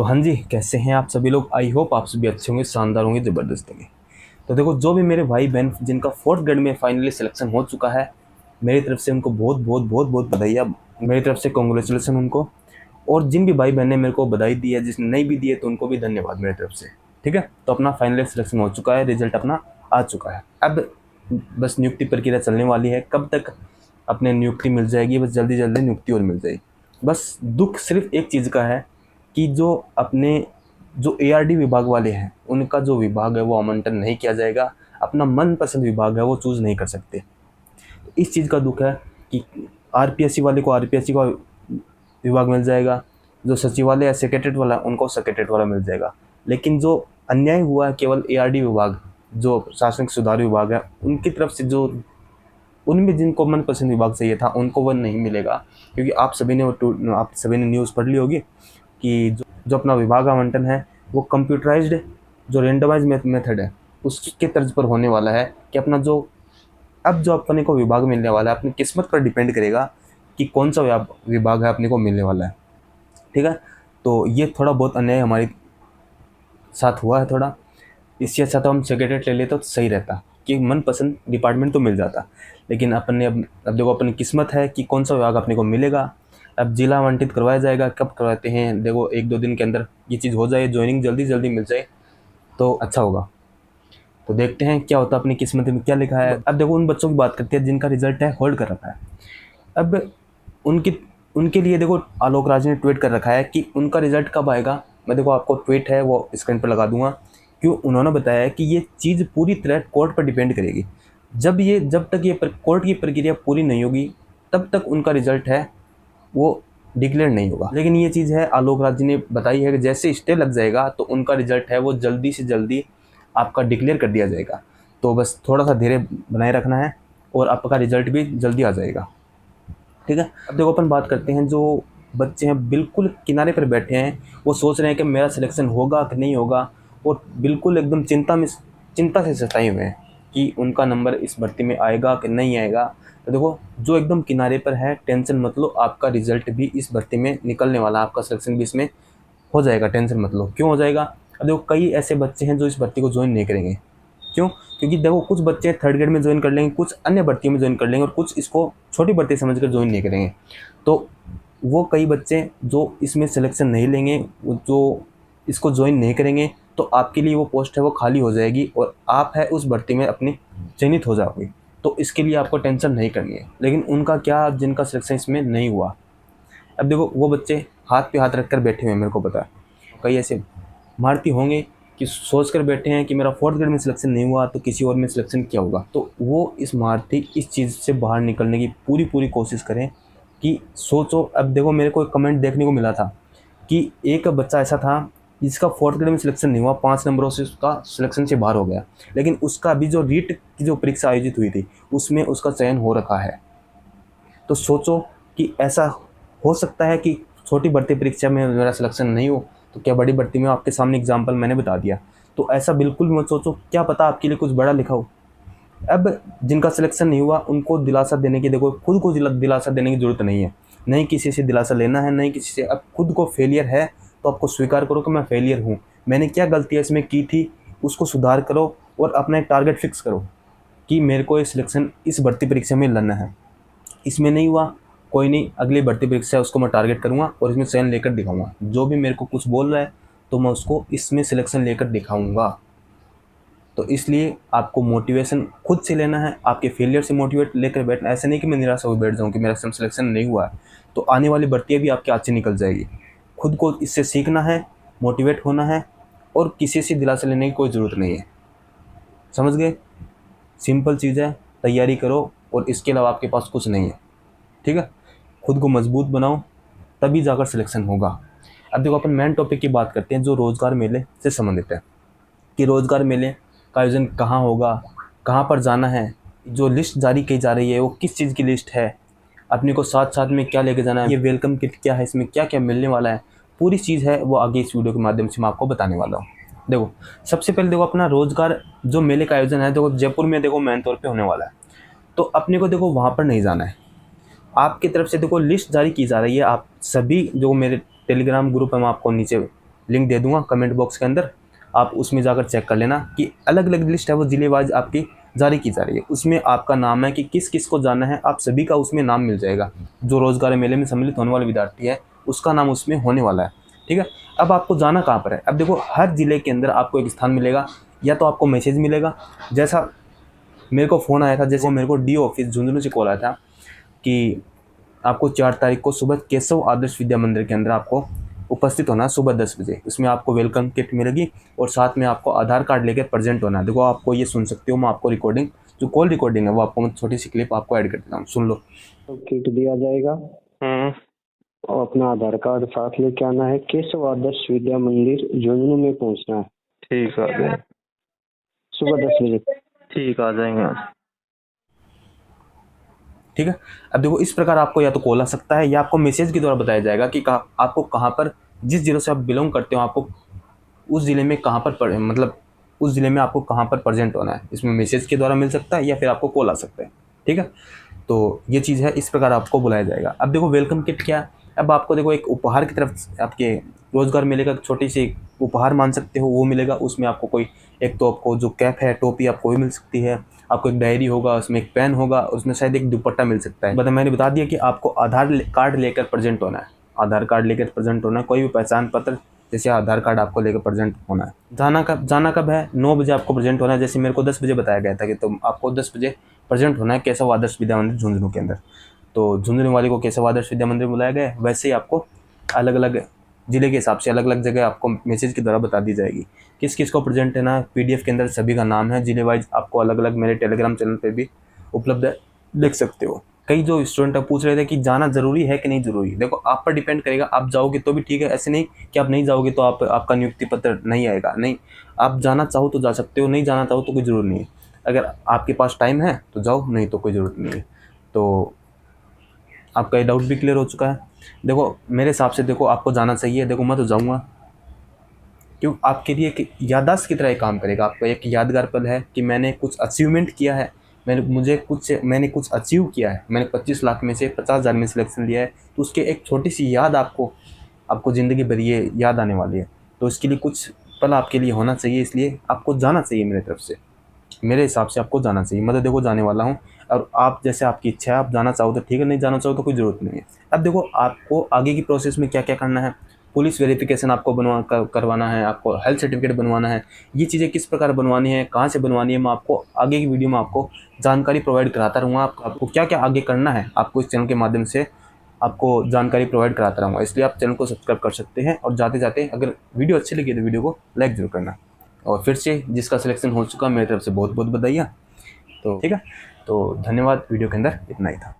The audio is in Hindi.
तो हाँ जी, कैसे हैं आप सभी लोग। आई होप आप सभी अच्छे होंगे, शानदार होंगे, ज़बरदस्त होंगे। तो देखो, जो भी मेरे भाई बहन जिनका 4th ग्रेड में फाइनली सिलेक्शन हो चुका है, मेरी तरफ से उनको बहुत बहुत बहुत बहुत बधाई, मेरी तरफ से कॉन्ग्रेचुलेसन उनको। और जिन भी भाई बहन ने मेरे को बधाई दी है, जिसने नहीं भी दी है, तो उनको भी धन्यवाद मेरी तरफ से। ठीक है, तो अपना फाइनली सिलेक्शन हो चुका है, रिजल्ट अपना आ चुका है। अब बस नियुक्ति प्रक्रिया चलने वाली है। कब तक अपने नियुक्ति मिल जाएगी, बस जल्दी जल्दी नियुक्ति और मिल जाएगी। बस दुख सिर्फ एक चीज़ का है कि जो ARD विभाग वाले हैं, उनका जो विभाग है वो आवंटन नहीं किया जाएगा। अपना मनपसंद विभाग है वो चूज़ नहीं कर सकते। इस चीज़ का दुख है कि RPSC वाले को RPSC का विभाग मिल जाएगा, जो सचिवालय या सेक्रेटरीट वाला उनको सेक्रेटरीट वाला मिल जाएगा। लेकिन जो अन्याय हुआ है केवल ARD विभाग, जो प्रशासनिक सुधार विभाग है, उनकी तरफ से जो उनमें जिनको मनपसंद विभाग चाहिए था उनको वो नहीं मिलेगा। क्योंकि आप सभी ने न्यूज़ पढ़ ली होगी कि जो अपना विभाग आवंटन है वो कंप्यूटराइज्ड जो रेंडमाइज मेथड है उसके तर्ज पर होने वाला है। कि अपना जो अपने को विभाग मिलने वाला है, अपनी किस्मत पर डिपेंड करेगा कि कौन सा विभाग है अपने को मिलने वाला है। ठीक है, तो ये थोड़ा बहुत अन्याय हमारे साथ हुआ है थोड़ा। इससे अच्छा तो हम सेक्रेटरीट ले लेते तो सही रहता कि मनपसंद डिपार्टमेंट तो मिल जाता। लेकिन अपन ने अब देखो, अपनी किस्मत है कि कौन सा विभाग अपने को मिलेगा। अब जिला आवंटित करवाया जाएगा, कब करवाते हैं देखो, 1-2 दिन के अंदर ये चीज़ हो जाए, ज्वाइनिंग जल्दी जल्दी मिल जाए तो अच्छा होगा। तो देखते हैं क्या होता है, अपनी किस्मत में क्या लिखा है। अब देखो, उन बच्चों की बात करते हैं जिनका रिजल्ट है होल्ड कर रखा है। अब उनके लिए देखो, आलोक राज ने ट्वीट कर रखा है कि उनका रिजल्ट कब आएगा। मैं देखो आपको ट्वीट है वो स्क्रीन पर लगा दूंगा। क्यों, उन्होंने बताया है कि ये चीज़ पूरी तरह कोर्ट पर डिपेंड करेगी। जब तक ये कोर्ट की प्रक्रिया पूरी नहीं होगी तब तक उनका रिजल्ट है वो डिक्लेयर नहीं होगा। लेकिन ये चीज़ है आलोक राज जी ने बताई है कि जैसे स्टे लग जाएगा तो उनका रिजल्ट है वो जल्दी से जल्दी आपका डिक्लेयर कर दिया जाएगा। तो बस थोड़ा सा धैर्य बनाए रखना है और आपका रिजल्ट भी जल्दी आ जाएगा। ठीक है, अब देखो अपन बात करते हैं जो बच्चे हैं बिल्कुल किनारे पर बैठे हैं, वो सोच रहे हैं कि मेरा सिलेक्शन होगा कि नहीं होगा, और बिल्कुल एकदम चिंता से सताए हुए हैं कि उनका नंबर इस भर्ती में आएगा कि नहीं आएगा। तो देखो, जो एकदम किनारे पर है, टेंशन मत लो, आपका रिजल्ट भी इस भर्ती में निकलने वाला, आपका सिलेक्शन भी इसमें हो जाएगा, टेंशन मत लो। क्यों हो जाएगा? अब देखो, कई ऐसे बच्चे हैं जो इस भर्ती को ज्वाइन नहीं करेंगे। क्यों? क्योंकि देखो, कुछ बच्चे 3rd ग्रेड में ज्वाइन कर लेंगे, कुछ अन्य भर्तियों में ज्वाइन कर लेंगे, और कुछ इसको छोटी भर्ती समझकर ज्वाइन नहीं करेंगे। तो वो कई बच्चे जो इसमें सिलेक्शन नहीं लेंगे, जो इसको ज्वाइन नहीं करेंगे, तो आपके लिए वो पोस्ट है वो खाली हो जाएगी और आप है उस भर्ती में अपनी चयनित हो जाओगे। तो इसके लिए आपको टेंशन नहीं करनी है। लेकिन उनका क्या, जिनका सिलेक्शन इसमें नहीं हुआ, अब देखो वो बच्चे हाथ पे हाथ रख कर बैठे हुए हैं। मेरे को पता है कई ऐसे भारतीय होंगे कि सोच कर बैठे हैं कि मेरा 4th ग्रेड में सिलेक्शन नहीं हुआ तो किसी और में सिलेक्शन क्या होगा। तो वो इस महारथी इस चीज़ से बाहर निकलने की पूरी कोशिश करें कि सोचो। अब देखो, मेरे को एक कमेंट देखने को मिला था कि एक बच्चा ऐसा था जिसका 4th ग्रेड में सिलेक्शन नहीं हुआ, 5 नंबरों से उसका सिलेक्शन से बाहर हो गया। लेकिन उसका अभी जो रीट की जो परीक्षा आयोजित हुई थी उसमें उसका चयन हो रखा है। तो सोचो कि ऐसा हो सकता है कि छोटी भर्ती परीक्षा में मेरा सिलेक्शन नहीं हो तो क्या बड़ी भर्ती में, आपके सामने एग्जाम्पल मैंने बता दिया। तो ऐसा बिल्कुल मत सोचो, क्या पता आपके लिए कुछ बड़ा लिखा हो। अब जिनका सिलेक्शन नहीं हुआ उनको दिलासा देने की, देखो खुद को दिलासा देने की ज़रूरत नहीं है, नहीं किसी से दिलासा लेना है, नहीं किसी से। अब खुद को फेलियर है तो आपको स्वीकार करो कि मैं फेलियर हूँ, मैंने क्या गलतियाँ इसमें की थी, उसको सुधार करो और अपना एक टारगेट फिक्स करो कि मेरे को ये सिलेक्शन इस भर्ती परीक्षा में लड़ना है। इसमें नहीं हुआ, कोई नहीं, अगली भर्ती परीक्षा है उसको मैं टारगेट करूँगा और इसमें चयन लेकर दिखाऊँगा। जो भी मेरे को कुछ बोल रहा है तो मैं उसको इसमें सिलेक्शन लेकर दिखाऊँगा। तो इसलिए आपको मोटिवेशन खुद से लेना है, आपके फेलियर से मोटिवेट लेकर बैठना। ऐसे नहीं कि मैं निराश होकर बैठ जाऊँ कि मेरा सिलेक्शन नहीं हुआ है, तो आने वाली भर्तियाँ भी आपके हाथ से निकल जाएगी। खुद को इससे सीखना है, मोटिवेट होना है, और किसी से दिलासा लेने की कोई ज़रूरत नहीं है। समझ गए? सिंपल चीज़ है, तैयारी करो और इसके अलावा आपके पास कुछ नहीं है। ठीक है, खुद को मजबूत बनाओ, तभी जाकर सिलेक्शन होगा। अब देखो, अपन मेन टॉपिक की बात करते हैं जो रोज़गार मेले से संबंधित है कि रोज़गार मेले का आयोजन कहाँ होगा, कहाँ पर जाना है, जो लिस्ट जारी की जा रही है वो किस चीज़ की लिस्ट है, अपने को साथ साथ में क्या लेके जाना है, ये वेलकम किट क्या है, इसमें क्या क्या मिलने वाला है, पूरी चीज़ है वो आगे इस वीडियो के माध्यम से मैं आपको बताने वाला हूँ। देखो, सबसे पहले देखो, अपना रोज़गार जो मेले का आयोजन है देखो जयपुर में देखो मेन तौर पे होने वाला है। तो अपने को देखो वहाँ पर नहीं जाना है, आपकी तरफ से देखो लिस्ट जारी की जा रही है। आप सभी जो मेरे टेलीग्राम ग्रुप है मैं आपको नीचे लिंक दे दूंगा कमेंट बॉक्स के अंदर, आप उसमें जाकर चेक कर लेना कि अलग अलग लिस्ट है वो जिले वाइज आपकी जारी की जा रही है। उसमें आपका नाम है कि किस किस को जाना है, आप सभी का उसमें नाम मिल जाएगा। जो रोजगार मेले में सम्मिलित होने वाले विद्यार्थी है उसका नाम उसमें होने वाला है, ठीक है। अब आपको जाना कहाँ पर है, अब देखो हर जिले के अंदर आपको एक स्थान मिलेगा, या तो आपको मैसेज मिलेगा, जैसा मेरे को फ़ोन आया था, जैसे मेरे को डी ऑफिस झुंझुनू से कॉल आया था कि आपको 4 तारीख को सुबह केशव आदर्श विद्या मंदिर के अंदर आपको उपस्थित होना है सुबह 10 बजे। उसमें आपको वेलकम किट मिलेगी और साथ में आपको आधार कार्ड लेकर प्रेजेंट होना है। देखो आपको ये सुन सकते हो, मैं आपको रिकॉर्डिंग जो कॉल रिकॉर्डिंग है वो आपको मैं छोटी सी क्लिप आपको ऐड कर देता हूँ, सुन लो। तो किट दिया जाएगा और अपना आधार कार्ड साथ लेके आना है। केशव आदर्श विद्या मंदिर झुंझुनू में पहुंचना है। ठीक है, सुबह 10 बजे। ठीक आ जाएंगे। ठीक है। अब देखो इस प्रकार आपको या तो कॉल आ सकता है या आपको मैसेज के द्वारा बताया जाएगा कि आपको कहाँ पर, जिस जिले से आप बिलोंग करते हो आपको उस ज़िले में कहाँ पर मतलब उस ज़िले में आपको कहाँ पर प्रेजेंट होना है, इसमें मैसेज के द्वारा मिल सकता है या फिर आपको कॉल आ सकता है, ठीक है। तो ये चीज़ है, इस प्रकार आपको बुलाया जाएगा। अब देखो वेलकम किट क्या है, अब आपको देखो एक उपहार की तरफ आपके रोजगार मेले का छोटी सी उपहार मान सकते हो वो मिलेगा। उसमें आपको कोई एक तो आपको जो कैप है टोपी आपको भी मिल सकती है, आपको एक डायरी होगा, उसमें एक पेन होगा, उसमें शायद एक दुपट्टा मिल सकता है। मतलब मैंने बता दिया कि आपको आधार कार्ड लेकर प्रेजेंट होना है, आधार कार्ड लेकर प्रेजेंट होना है, कोई भी पहचान पत्र जैसे आधार कार्ड आपको लेकर प्रेजेंट होना है। जाना कब है, 9 बजे आपको प्रेजेंट होना है। जैसे मेरे को 10 बजे बताया गया था कि तो आपको 10 बजे प्रेजेंट होना है केशव आदर्श विद्या मंदिर झुंझुनू के अंदर। तो झुंझुनू वाले को केशव आदर्श विद्या मंदिर बुलाया गया है, वैसे ही आपको अलग अलग जिले के हिसाब से अलग अलग जगह आपको मैसेज के द्वारा बता दी जाएगी किस किस को प्रेजेंट है ना। पीडीएफ के अंदर सभी का नाम है, जिले वाइज आपको अलग अलग मेरे टेलीग्राम चैनल पे भी उपलब्ध है, देख सकते हो। कई जो स्टूडेंट पूछ रहे थे कि जाना ज़रूरी है कि नहीं ज़रूरी, देखो आप पर डिपेंड करेगा। आप जाओगे तो भी ठीक है, ऐसे नहीं कि आप नहीं जाओगे तो आपका नियुक्ति पत्र नहीं आएगा, नहीं। आप जाना चाहो तो जा सकते हो, नहीं जाना चाहो तो कोई ज़रूरी नहीं है। अगर आपके पास टाइम है तो जाओ, नहीं तो कोई ज़रूरत नहीं है। तो आपका ये डाउट भी क्लियर हो चुका है। देखो मेरे हिसाब से देखो आपको जाना चाहिए। देखो मैं तो जाऊँगा, क्यों आपके लिए एक याददाश्त की तरह एक काम करेगा। आपका एक यादगार पल है कि मैंने कुछ अचीवमेंट किया है, मैंने कुछ अचीव किया है, मैंने 25 लाख में से 50,000 में सिलेक्शन लिया है। तो उसके एक छोटी सी याद आपको ज़िंदगी भर ये याद आने वाली है। तो इसके लिए कुछ पल आपके लिए होना चाहिए, इसलिए आपको जाना चाहिए। मेरे तरफ से मेरे हिसाब से आपको जाना चाहिए। मैं तो देखो जाने वाला हूँ, और आप जैसे आपकी इच्छा है, आप जाना चाहो तो ठीक है, नहीं जाना चाहो तो कोई ज़रूरत नहीं है। अब देखो आपको आगे की प्रोसेस में क्या क्या करना है। पुलिस वेरिफिकेशन आपको करवाना है, आपको हेल्थ सर्टिफिकेट बनवाना है। ये चीज़ें किस प्रकार बनवानी है, कहाँ से बनवानी है, मैं आपको आगे की वीडियो में आपको जानकारी प्रोवाइड कराता रहूँगा। आपको क्या क्या आगे करना है, आपको इस चैनल के माध्यम से आपको जानकारी प्रोवाइड कराता रहूँगा। इसलिए आप चैनल को सब्सक्राइब कर सकते हैं, और जाते जाते अगर वीडियो अच्छी लगी तो वीडियो को लाइक जरूर करना। और फिर से जिसका सिलेक्शन हो चुका मेरी तरफ से बहुत बहुत बधाइयाँ। तो ठीक है, तो धन्यवाद। वीडियो के अंदर इतना ही था।